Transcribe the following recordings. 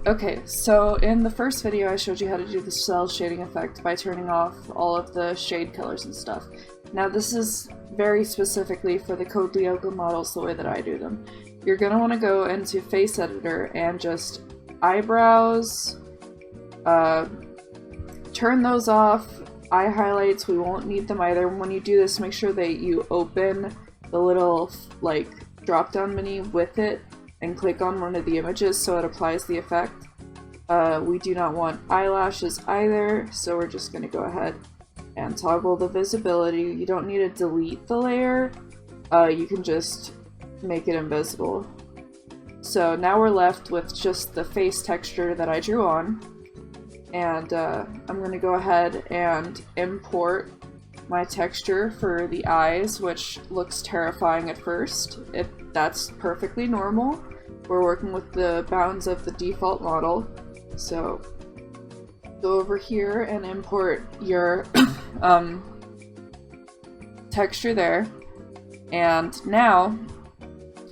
Okay, so in the first video I showed you how to do the cell shading effect by turning off all of the shade colors and stuff. Now this is very specifically for the Code Lyoko models the way that I do them. You're going to want to go into Face Editor and just eyebrows, turn those off. Eye highlights, we won't need them either. When you do this, make sure that you open the little like drop down menu with it and click on one of the images so it applies the effect. We do not want eyelashes either, so we're just going to go ahead and toggle the visibility. You don't need to delete the layer, you can just make it invisible. So now we're left with just the face texture that I drew on, and I'm going to go ahead and import my texture for the eyes, which looks terrifying at first. That's perfectly normal. We're working with the bounds of the default model. So go over here and import your texture there. And now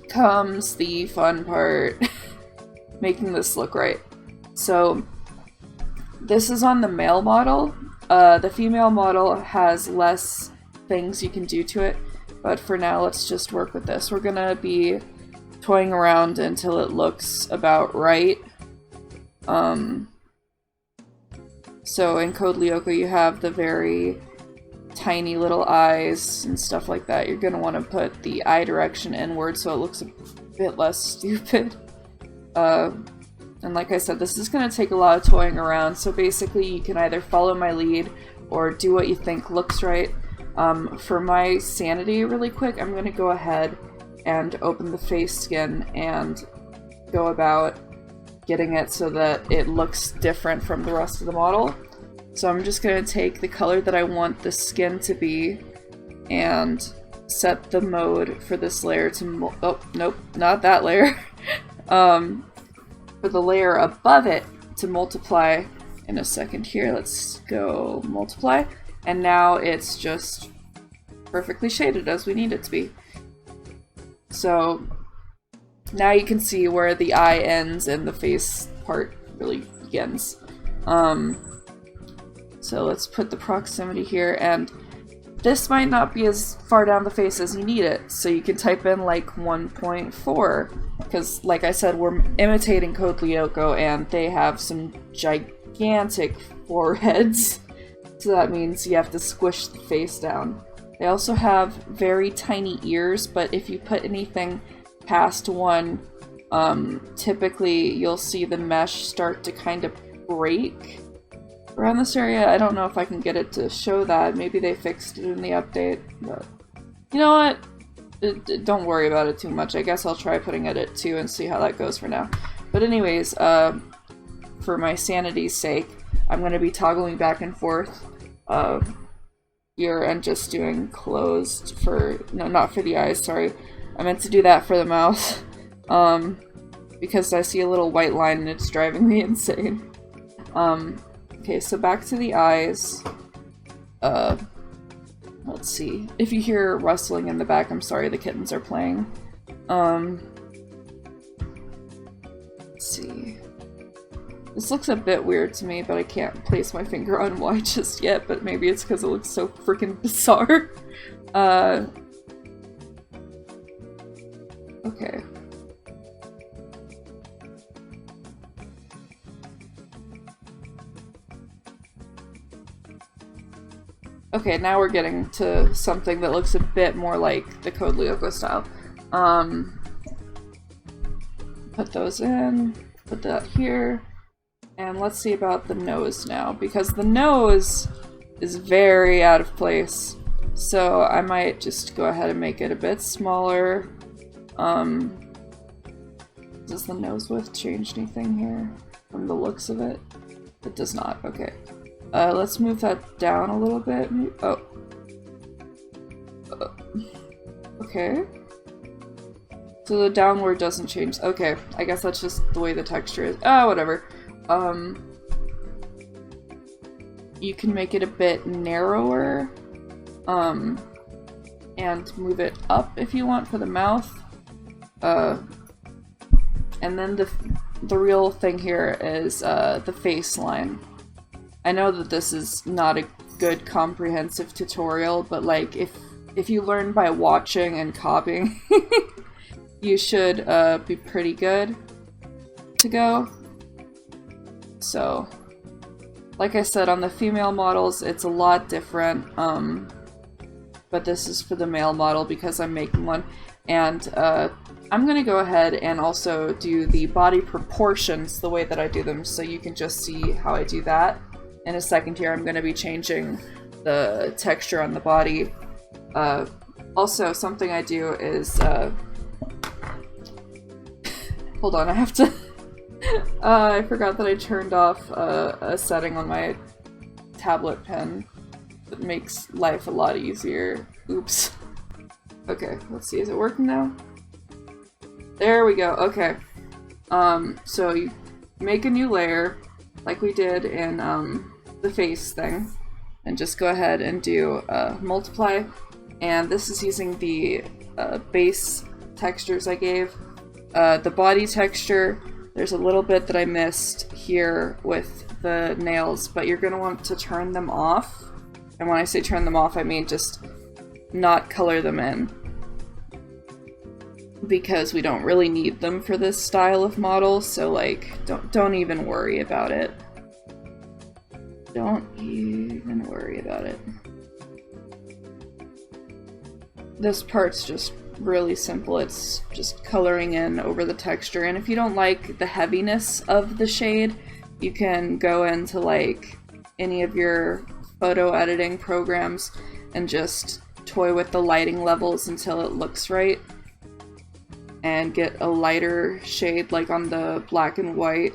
comes the fun part, making this look right. So this is on the male model. The female model has less things you can do to it, but for now let's just work with this. We're gonna be toying around until it looks about right. So in Code Lyoko you have the very tiny little eyes and stuff like that. You're gonna want to put the eye direction inward so it looks a bit less stupid. And like I said, this is going to take a lot of toying around, so basically you can either follow my lead or do what you think looks right. For my sanity really quick, I'm going to go ahead and open the face skin and go about getting it so that it looks different from the rest of the model. So I'm just going to take the color that I want the skin to be and set the mode for this layer to oh, nope, not that layer. For the layer above it to multiply in a second here. Let's go multiply, and now it's just perfectly shaded as we need it to be. So now you can see where the eye ends and the face part really begins. So let's put the proximity here, and this might not be as far down the face as you need it, so you can type in like 1.4, because like I said, we're imitating Code Lyoko and they have some gigantic foreheads, so that means you have to squish the face down. They also have very tiny ears, but if you put anything past one, typically you'll see the mesh start to kind of break around this area. I don't know if I can get it to show that. Maybe they fixed it in the update, but you know what? Don't worry about it too much. I guess I'll try putting it at 2 and see how that goes for now. But anyways, for my sanity's sake, I'm going to be toggling back and forth here and just doing closed for, no, not for the eyes, sorry. I meant to do that for the mouth, because I see a little white line and it's driving me insane. Okay, so back to the eyes. Let's see. If you hear rustling in the back, I'm sorry, the kittens are playing. Let's see. This looks a bit weird to me, but I can't place my finger on why just yet, but maybe it's because it looks so freaking bizarre. Okay. Okay, now we're getting to something that looks a bit more like the Code Lyoko style. Put those in, put that here, and let's see about the nose now, because the nose is very out of place. So I might just go ahead and make it a bit smaller. Does the nose width change anything here from the looks of it? It does not, okay. Let's move that down a little bit. Oh. Okay. So the downward doesn't change. Okay, I guess that's just the way the texture is. Ah, whatever. You can make it a bit narrower. And move it up if you want for the mouth. And then the the real thing here is the face line. I know that this is not a good comprehensive tutorial, but like if you learn by watching and copying, you should be pretty good to go. So, like I said, on the female models, it's a lot different, but this is for the male model because I'm making one. And I'm gonna go ahead and also do the body proportions the way that I do them, so you can just see how I do that. In a second here, I'm gonna be changing the texture on the body. Also, something I do is, hold on, I have to, I forgot that I turned off a setting on my tablet pen that makes life a lot easier. Oops. Okay, let's see, is it working now? There we go, okay. So you make a new layer, like we did in the face thing, and just go ahead and do multiply, and this is using the base textures I gave. The body texture, there's a little bit that I missed here with the nails, but you're going to want to turn them off, and when I say turn them off, I mean just not color them in, because we don't really need them for this style of model, so like, don't even worry about it. Don't even worry about it. This part's just really simple, it's just coloring in over the texture, and if you don't like the heaviness of the shade, you can go into like any of your photo editing programs and just toy with the lighting levels until it looks right, and get a lighter shade like on the black and white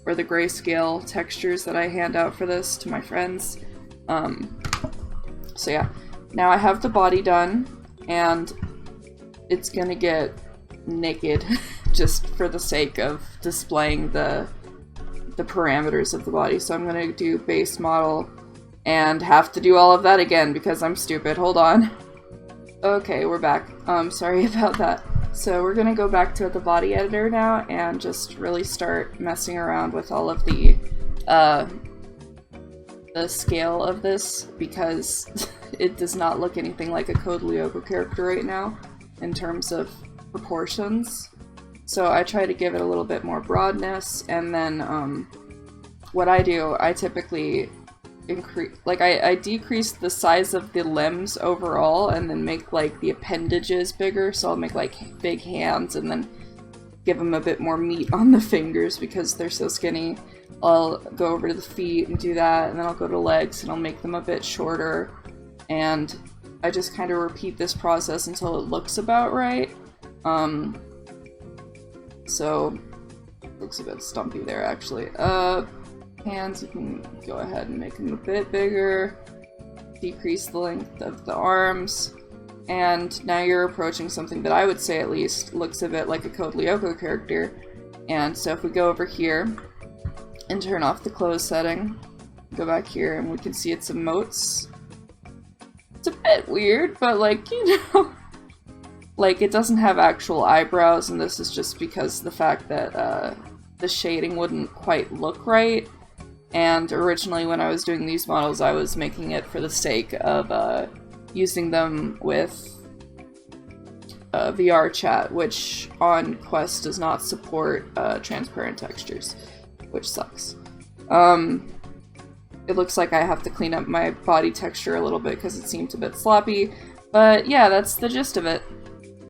or the grayscale textures that I hand out for this to my friends. So yeah, now I have the body done, and it's gonna get naked just for the sake of displaying the parameters of the body. So I'm gonna do base model and have to do all of that again because I'm stupid. Hold on. Okay, we're back. Sorry about that. So we're gonna go back to the body editor now and just really start messing around with all of the scale of this, because it does not look anything like a Code Lyoko character right now in terms of proportions. So I try to give it a little bit more broadness, and then what I do, I typically I decrease the size of the limbs overall and then make like the appendages bigger, so I'll make like big hands and then give them a bit more meat on the fingers because they're so skinny. I'll go over to the feet and do that, and then I'll go to legs and I'll make them a bit shorter, and I just kind of repeat this process until it looks about right. So looks a bit stumpy there actually. Hands, you can go ahead and make them a bit bigger, decrease the length of the arms, and now you're approaching something that I would say at least looks a bit like a Code Lyoko character. And so if we go over here and turn off the close setting, go back here and we can see its emotes. It's a bit weird, but like, you know, like it doesn't have actual eyebrows, and this is just because the fact that the shading wouldn't quite look right. And originally when I was doing these models, I was making it for the sake of using them with VR chat, which on Quest does not support transparent textures, which sucks. It looks like I have to clean up my body texture a little bit because it seemed a bit sloppy, but yeah, that's the gist of it.